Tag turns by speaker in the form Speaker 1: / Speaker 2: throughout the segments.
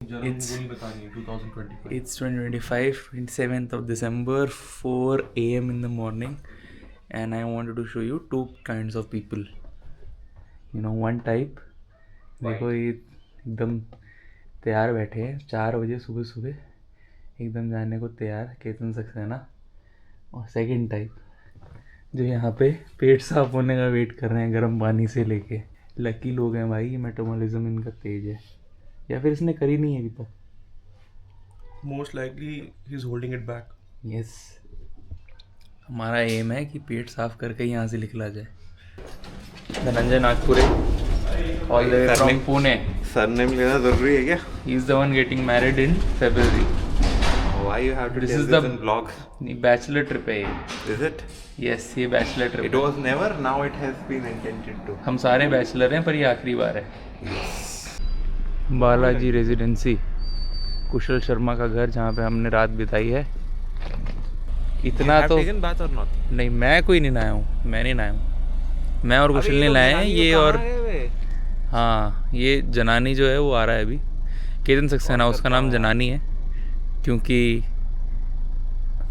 Speaker 1: It's 2025, 27th of December, 4 a.m. in the morning, and I wanted to show you two kinds of people. One type, देखो ये एकदम तैयार बैठे हैं 4 बजे सुबह सुबह एकदम जाने को तैयार केतन सक्सेना। और सेकंड टाइप जो यहाँ पे पेट साफ होने का वेट कर रहे हैं गर्म पानी से लेके। लकी लोग हैं भाई, मेटाबॉलिज्म इनका तेज है, या फिर इसने करी नहीं है अभी तक।
Speaker 2: Most likely he's holding it back.
Speaker 1: Yes, हमारा एम है कि पेट साफ करके यहाँ से निकला जाए। Dhananjay Nagpure, all the way from Pune.
Speaker 2: Surname लेना जरूरी है क्या?
Speaker 1: He is the one getting married in February.
Speaker 2: Why you have to
Speaker 1: This
Speaker 2: tell
Speaker 1: is
Speaker 2: this
Speaker 1: the
Speaker 2: in vlog?
Speaker 1: Bachelor trip है ये।
Speaker 2: Is it?
Speaker 1: यस, ये bachelor trip
Speaker 2: It was never. Now it has been intended to.
Speaker 1: हम सारे bachelor हैं पर ये आखिरी बार है। बालाजी रेजिडेंसी, कुशल शर्मा का घर, जहाँ पे हमने रात बिताई है। इतना तो
Speaker 2: Taken bath or not?
Speaker 1: नहीं, मैं कोई नहीं नहाया हूँ, मैं नहीं नहाया हूँ। मैं और कुशल ने नहाए हैं ये। और हाँ, ये जनानी जो है वो आ रहा है अभी, केतन सक्सेना, उसका नाम जनानी है क्योंकि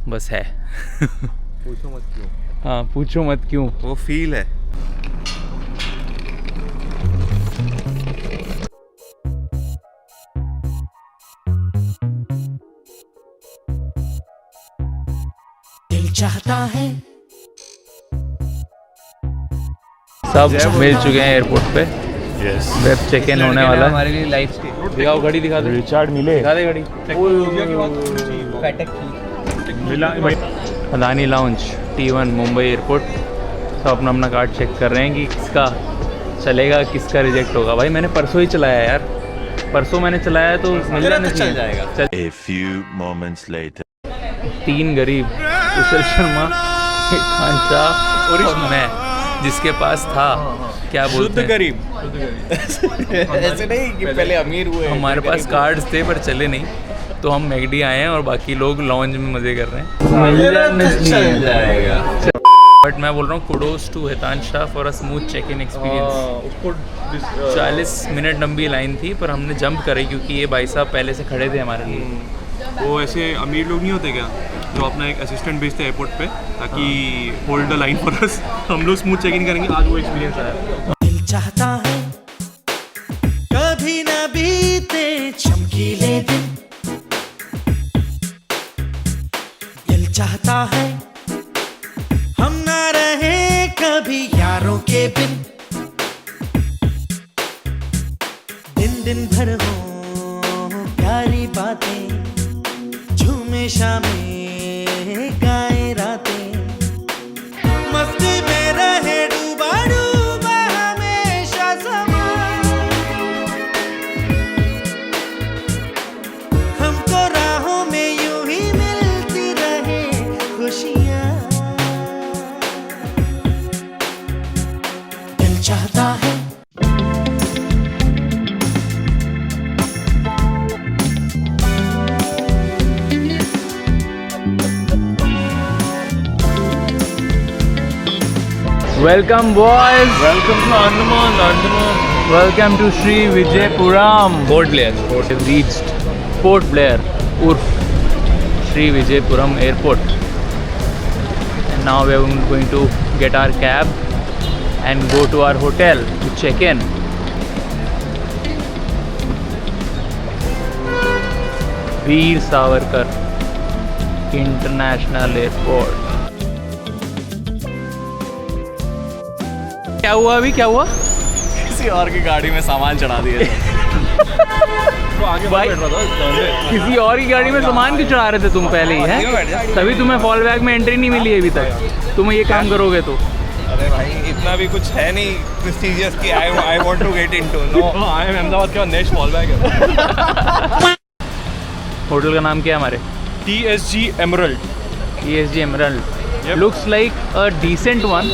Speaker 1: बस है।
Speaker 2: पूछो मत क्यों।
Speaker 1: हाँ, पूछो मत क्यों,
Speaker 2: वो फील है।
Speaker 3: चाहता है
Speaker 1: सब मिल चुके हैं एयरपोर्ट पे। वेब चेक इन होने वाला है।
Speaker 3: हमारे लिए लाइफ
Speaker 1: दिखाओ घड़ी, दिखा दे
Speaker 4: रिचार्ड मिले
Speaker 1: दिखा दे घड़ी।
Speaker 4: मिला भाई।
Speaker 1: Adani lounge T1 Mumbai airport. सब अपना अपना कार्ड चेक कर रहे हैं कि किसका चलेगा किसका रिजेक्ट होगा। भाई मैंने परसों ही चलाया यार, परसों मैंने चलाया तो मिलना नहीं
Speaker 2: चल जाएगा।
Speaker 5: A few moments later.
Speaker 1: 3 गरीब, कुशल शर्मा, इरफान शाह और मैं, जिसके पास था क्या बोलते हैं,
Speaker 2: गरीब। ऐसे नहीं कि पहले अमीर हुए।
Speaker 1: हमारे पास कार्ड्स थे पर चले नहीं, तो हम मैगडी आए हैं और बाकी लोग लॉन्ज में मजे कर रहे हैं।
Speaker 2: चल जाएगा।
Speaker 1: बट मैं बोल रहा हूँ kudos to Hitan Shah for a smooth check in experience. 40 minute लंबी लाइन थी पर हमने जंप करी क्योंकि ये भाई साहब पहले से खड़े थे हमारे लिए।
Speaker 4: वो ऐसे अमीर लोग नहीं होते क्या जो अपना एक असिस्टेंट भेजते हैं एयरपोर्ट पे ताकि hold the line for us, हम लोग स्मूथ चेक इन करेंगे। आज वो एक्सपीरियंस आया।
Speaker 3: दिल चाहता है कभी ना बीते चमकीले दिन। दिल चाहता है हम ना रहे कभी यारों के बिन। दिन दिन भर हो प्यारी बातें, झूमे शामें गाए रातें, मस्ती में रहे डूबा डूबा हमेशा समा। हमको राहों में यूं ही मिलती रहे खुशियाँ। दिल चाहता है
Speaker 1: Welcome boys. Welcome to Andaman. Welcome to Sri Vijayapuram. Port Blair. We have reached Port Blair, Urf Sri Vijayapuram Airport. And now we are going to get our cab and go to our hotel to check in. Veer Savarkar International Airport. क्या हुआ अभी, क्या हुआ?
Speaker 2: किसी और की गाड़ी में सामान चढ़ा दिया।
Speaker 1: भाई किसी और की गाड़ी में सामान क्यों चढ़ा रहे थे तुम पहले ही हैं? तभी तुम्हें फॉल बैक में एंट्री नहीं मिली अभी तक। तुम ये काम करोगे तो
Speaker 2: अरे भाई इतना भी कुछ है नहीं प्रेस्टिजियस कि I want to get into. No, I am Ahmedabad का नेक्स्ट फॉल बैक है।
Speaker 1: होटल का नाम क्या है हमारे?
Speaker 4: TSG Emerald।
Speaker 1: TSG Emerald looks like a decent one.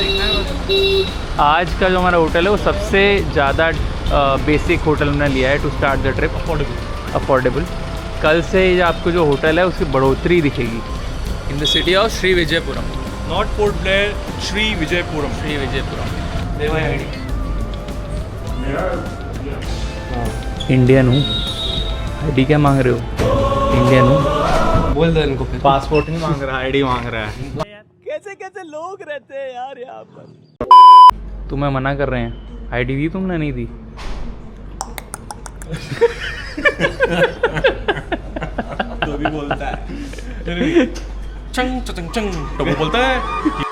Speaker 1: आज का जो हमारा होटल है वो सबसे ज़्यादा बेसिक होटल हमने लिया है to start the trip. Affordable. कल से आपको जो होटल है उसकी बढ़ोतरी दिखेगी। In the city of Shri Vijayapuram,
Speaker 4: not Port Blair, Shri Vijayapuram.
Speaker 1: Shri Vijayapuram. Indian हूँ, आईडी क्या मांग रहे हो? इंडियन हो?
Speaker 2: बोल दो इनको फिर।
Speaker 4: पासपोर्ट नहीं मांग रहा, आईडी मांग रहा है।
Speaker 1: तुम्हें मना कर रहे हैं, आईडी दी तुमने नहीं दी?
Speaker 4: तो भी बोलता है चंग चंग चंग, तो वो बोलता है।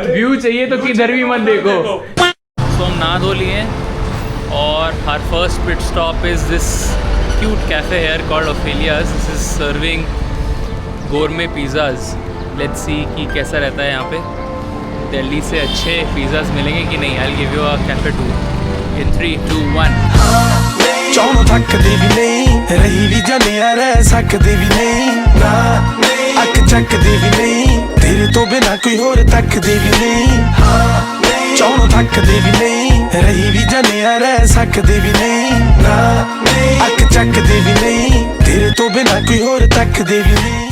Speaker 1: व्यू चाहिए तो किधर भी मत देखो। तो हम नहा धो लिए और हर first pit stop is this cute cafe here called Ophelia's. This is serving gourmet pizzas. Let's see कि कैसा रहता है यहाँ पे। दिल्ली से अच्छे पिज़्ज़ाज मिलेंगे कि नहीं। I will give you a cafe tour in 3, 2, 1।
Speaker 3: चौनो थकदी भी नहीं, रही भी जनिया रह सकदी भी नहीं, ना अक चकदी भी नहीं, तेरे तो बिना कोई होर तकदी भी नहीं, चौनो थकदी भी नहीं, रही भी जनिया रह सकदी भी नहीं, ना अक चकदी भी नहीं, तेरे तो बिना कोई होर तकदी भी नहीं।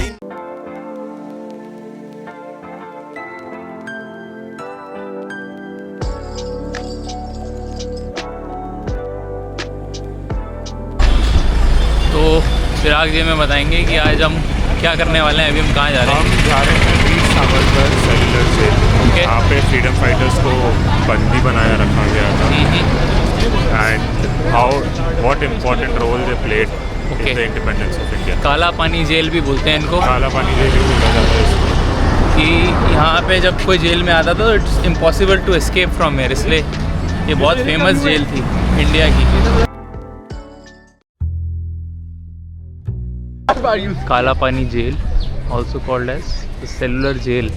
Speaker 1: तो चिराग जी में बताएंगे कि आज हम क्या करने वाले हैं। अभी हम कहाँ जा रहे हैं?
Speaker 6: हम जा रहे हैं वीर सावरकर सेलुलर से।
Speaker 1: Okay.
Speaker 6: यहाँ पे फ्रीडम फाइटर्स को बंदी बनाया रखा गया था and how what important role they played
Speaker 1: Okay.
Speaker 6: In the independence of India.
Speaker 1: Kala Pani jail भी बोलते हैं इनको,
Speaker 6: काला पानी जेल भी बोला जाता है इसको।
Speaker 1: कि यहाँ पे जब कोई जेल में आता था तो it's impossible to escape from here, इसलिए ये बहुत फेमस जेल थी इंडिया की। Kala Pani jail, also called as the cellular Jail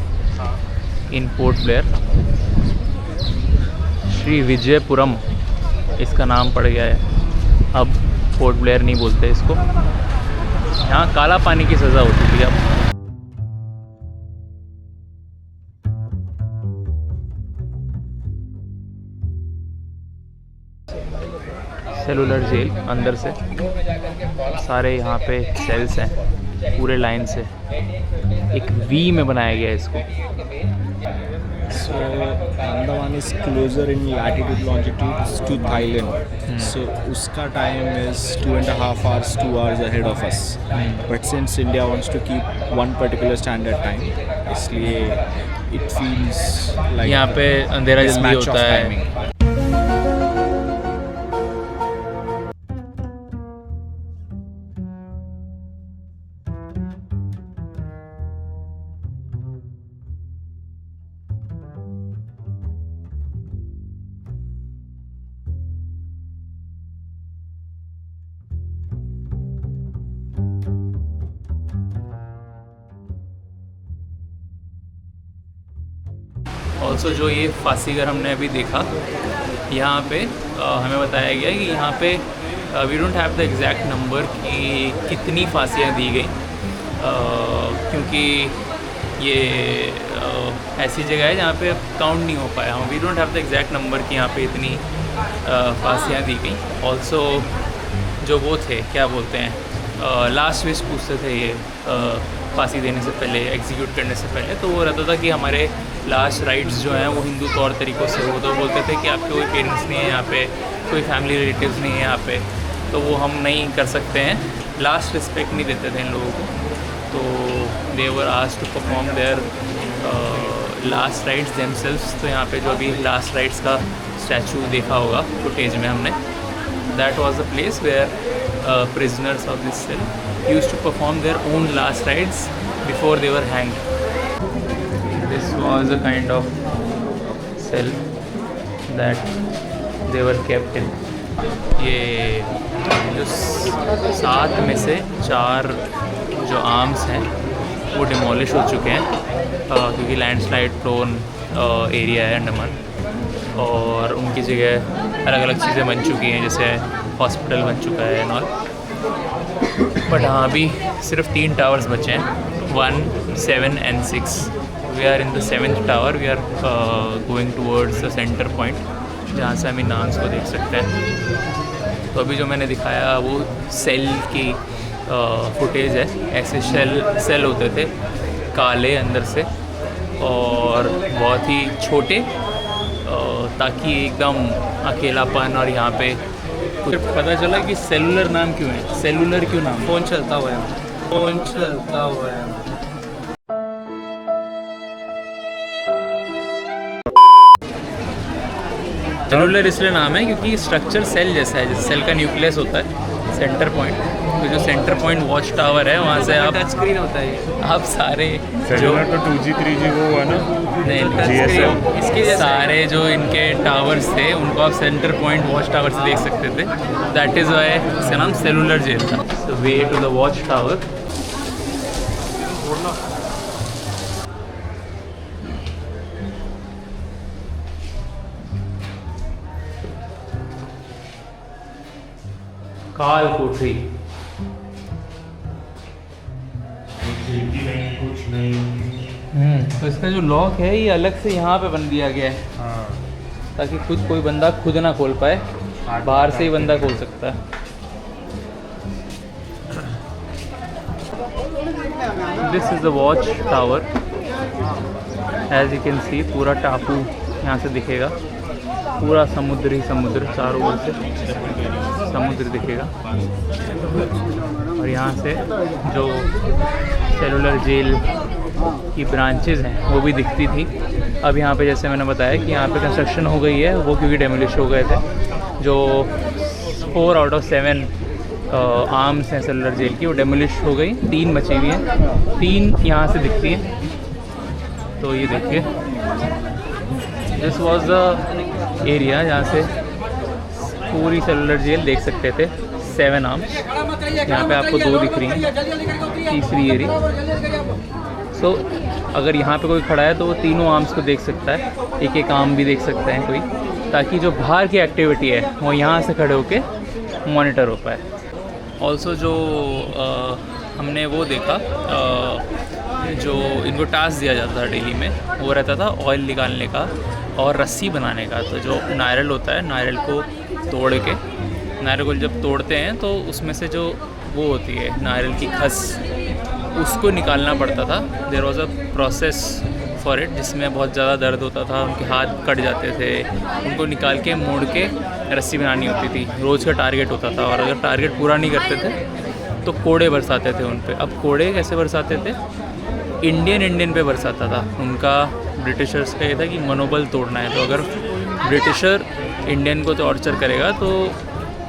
Speaker 1: in Port Blair. Shri Vijayapuram इसका नाम पड़ गया है, अब पोर्ट ब्लेयर नहीं बोलते इसको। यहाँ काला पानी की सज़ा होती थी। अब सेलुलर जेल अंदर से सारे यहाँ पे सेल्स हैं पूरे लाइन से, एक वी में बनाया गया है इसको।
Speaker 7: So Andaman is closer in latitude longitude to Thailand. So uska time is 2.5 hours, 2 hours ahead of us. But since India wants to keep one particular standard time, इसलिए it feels like
Speaker 1: यहाँ पे अंधेरा जल्दी
Speaker 7: mismatch
Speaker 1: होता
Speaker 7: of
Speaker 1: है।
Speaker 7: timing.
Speaker 1: Also जो ये फांसीगर हमने अभी देखा, यहाँ पे हमें बताया गया कि यहाँ पे we don't have the exact number कि कितनी फांसियाँ दी गई, क्योंकि ये ऐसी जगह है जहाँ पे काउंट नहीं हो पाया। We don't have the exact number कि यहाँ पे इतनी फांसियाँ दी गई। ऑल्सो जो वो थे क्या बोलते हैं लास्ट विश पूछते थे ये फांसी देने से पहले, एग्जीक्यूट करने से पहले, तो वो रहता था कि हमारे लास्ट राइट्स जो हैं वो हिंदू तौर तरीक़ों से हो। तो बोलते थे कि आपके कोई पेरेंट्स नहीं है यहाँ पे, कोई फैमिली रिलेटिव्स नहीं है यहाँ पे, तो वो हम नहीं कर सकते हैं। लास्ट रिस्पेक्ट नहीं देते थे इन लोगों को, तो they were asked to perform their last rites themselves. तो यहाँ पे जो अभी लास्ट राइट्स का स्टैचू देखा होगा फुटेज में हमने, that was the place where prisoners of this cell used to perform their own last rites before they were hanged. This was a kind of cell that they were kept in. ये जो 7 में से 4 जो arms हैं वो demolish हो चुके हैं क्योंकि लैंडस्लाइड प्रोन एरिया है अंडमान, और उनकी जगह अलग अलग चीज़ें बन चुकी हैं, जैसे हॉस्पिटल बन चुका है एंड ऑल। बट हाँ अभी सिर्फ 3 टावर्स बचे हैं, 1, 7 and 6, we are in the 7th tower. We are going towards the centre point जहाँ से हम इन आर्म्स को देख सकते हैं. तो अभी जो मैंने दिखाया वो सेल की फुटेज है. ऐसे सेल होते थे काले अंदर से और बहुत ही छोटे, ताकि एकदम अकेलापन. और यहाँ पे कुछ पता चला कि सेलुलर नाम क्यों है. सेलुलर क्यों नाम? फ़ोन चलता हुआ है. फ़ोन चलता हुआ है. सेलुलर इसलिए नाम है क्योंकि स्ट्रक्चर सेल जैसा है. जैसे सेल का न्यूक्लियस होता है, सेंटर पॉइंट. तो जो सेंटर पॉइंट वॉच टावर है वहाँ से आप टच स्क्रीन होता है. आप सारे जो
Speaker 6: तो 2G 3G वो हुआ ना.
Speaker 1: नहीं, इसके सारे जो इनके टावर्स थे उनको आप सेंटर पॉइंट वॉच टावर से देख सकते थे. दैट इज़ वाई इसका नाम सेलुलर जेल था. The way to the watch tower. काल कोठरी. तो इसका जो लॉक है ये अलग से यहाँ पे बन दिया गया है ताकि खुद कोई बंदा खुद ना खोल पाए. बाहर से ही बंदा खोल सकता है. This is the watch tower. As you can see पूरा टापू यहाँ से दिखेगा. पूरा समुद्र चारों ओर से समुद्र दिखेगा. और यहाँ से जो सेलुलर जेल की ब्रांचेज़ हैं वो भी दिखती थी. अब यहाँ पे जैसे मैंने बताया कि यहाँ पे कंस्ट्रक्शन हो गई है, वो क्योंकि डेमोलिश हो गए थे. जो 4 out of 7 आर्म्स हैं सेलुलर जेल की वो डेमोलिश हो गई. 3 बची हुई हैं. 3 यहाँ से दिखती हैं. तो ये देखिए, दिस वाज द एरिया जहाँ से पूरी सेलुलर जेल देख सकते थे. 7 आर्म्स. यहाँ पे आपको 2 दिख रही हैं, तीसरी एरिया. सो अगर यहाँ पे कोई खड़ा है तो वो तीनों आर्म्स को देख सकता है. एक एक आर्म भी देख सकते हैं कोई, ताकि जो बाहर की एक्टिविटी है वो यहाँ से खड़े होके मॉनिटर हो पाए. ऑल्सो जो हमने वो देखा, जो इनको टास्क दिया जाता था डेली में, वो रहता था ऑयल निकालने का और रस्सी बनाने का. तो जो नारियल होता है, नारियल को तोड़ के, नारियल को जब तोड़ते हैं तो उसमें से जो वो होती है नारियल की खस, उसको निकालना पड़ता था. There was a process for it जिसमें बहुत ज़्यादा दर्द होता था. उनके हाथ कट जाते थे. उनको निकाल के मोड़ के रस्सी बनानी होती थी. रोज़ का टारगेट होता था और अगर टारगेट पूरा नहीं करते थे तो कोड़े बरसाते थे उन पे. अब कोड़े कैसे बरसाते थे? इंडियन पे बरसाता था. उनका ब्रिटिशर्स का ये था कि मनोबल तोड़ना है. तो अगर ब्रिटिशर इंडियन को टॉर्चर करेगा तो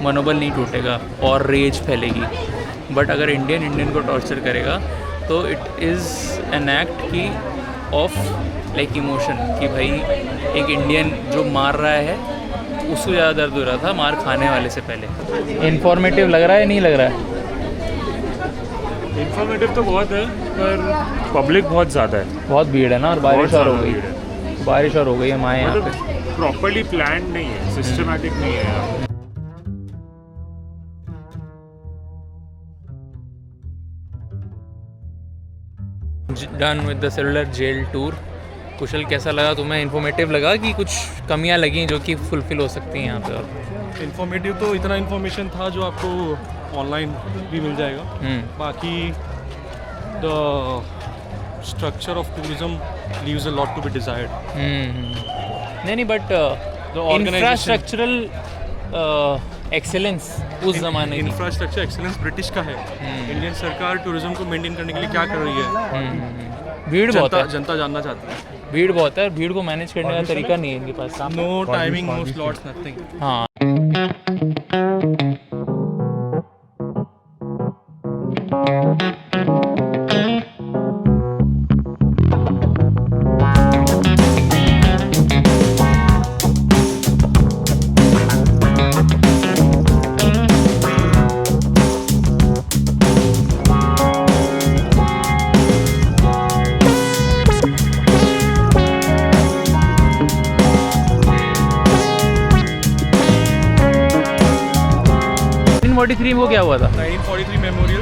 Speaker 1: मनोबल नहीं टूटेगा और रेज फैलेगी. बट अगर इंडियन को टॉर्चर करेगा तो इट इज़ एन एक्ट की ऑफ लाइक इमोशन, कि भाई एक इंडियन जो मार रहा है उसको ज़्यादा दर्द हो रहा था मार खाने वाले से पहले. इन्फॉर्मेटिव लग रहा है, नहीं लग रहा है?
Speaker 6: इन्फॉर्मेटिव तो बहुत है पर पब्लिक बहुत ज़्यादा है.
Speaker 1: बहुत भीड़ है ना, और बारिश और हो गई. बारिश और हो गई. हम आए यहाँ पे.
Speaker 6: प्रॉपर्ली प्लान नहीं है, सिस्टमैटिक नहीं है यार.
Speaker 1: Done with the cellular jail tour. Kushal, कैसा लगा तुम्हें? इन्फॉर्मेटिव लगा कि कुछ कमियां लगी जो कि फुलफिल हो सकती हैं यहाँ पे? और
Speaker 4: इन्फॉर्मेटिव तो इतना इन्फॉर्मेशन था जो आपको ऑनलाइन भी मिल जाएगा. बाकी the structure of tourism leaves a lot to be desired.
Speaker 1: नहीं, बट इंफ्रास्ट्रक्चरल एक्सेलेंस उस ज़माने की.
Speaker 4: इंफ्रास्ट्रक्चर एक्सेलेंस ब्रिटिश का है. इंडियन सरकार टूरिज्म को मेंटेन करने के लिए क्या कर रही है?
Speaker 1: भीड़ बहुत है.
Speaker 4: जनता जानना चाहती है.
Speaker 1: भीड़ बहुत है. भीड़ को मैनेज करने का तरीका नहीं है इनके पास.
Speaker 4: No timing, no slots, nothing.
Speaker 1: हाँ. वो क्या हुआ था?
Speaker 4: 1943 memorial,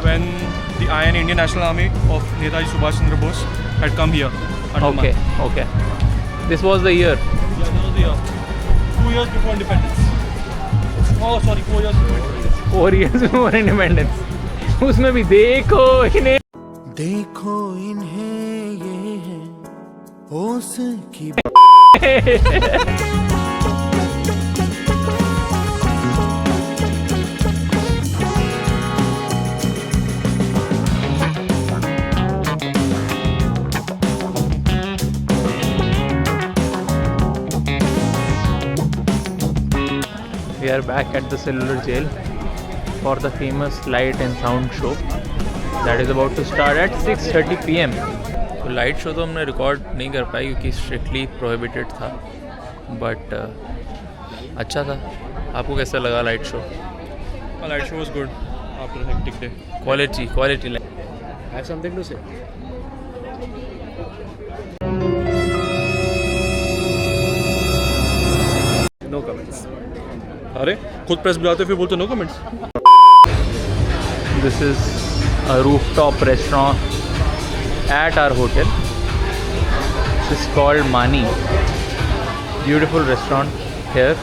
Speaker 4: when the Iron Indian National Army of Netaji Subhash Chandra Bose had come here.
Speaker 1: Okay, okay. This was the year.
Speaker 4: Yeah, that was the year. 2 years before independence. Oh, sorry, 4 years before independence.
Speaker 1: 4 years before independence. उसमें भी देखो इन्हें.
Speaker 3: देखो इन्हें ये है होश की
Speaker 1: We are back at the Cellular Jail for the famous light and sound show that is about to start at 6:30 PM. तो लाइट शो तो हमने रिकॉर्ड नहीं कर पाई क्योंकि स्ट्रिक्टली प्रोहिबिटेड था, बट अच्छा था. आपको कैसा लगा light show?
Speaker 4: The light show was good after a hectic day.
Speaker 1: Quality light.
Speaker 7: I have something to say. No comments.
Speaker 4: अरे खुद प्रेस बुलाते फिर बोलते no comments.
Speaker 1: This is a rooftop restaurant at our hotel. This is called Mani. Beautiful restaurant here.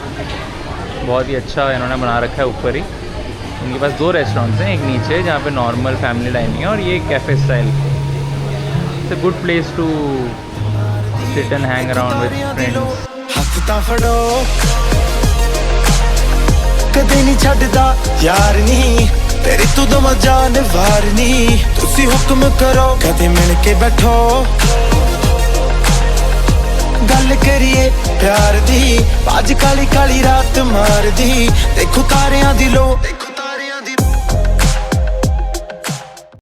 Speaker 1: बहुत ही अच्छा इन्होंने बना रखा है ऊपर ही. इनके पास 2 रेस्टोरेंट्स हैं, एक नीचे जहाँ पे नॉर्मल फैमिली डाइनिंग है और ये cafe style. It's a good place to sit and hang around with friends.
Speaker 3: हफ्ता फड़ो कदे नहीं छड्डदा यार नहीं तेरी तू दमा जान वार नहीं तुसी हुक्म करो कदे मिल के बैठो गल करिए प्यार दी आज काली काली रात मार दी देखो तारियां दी लो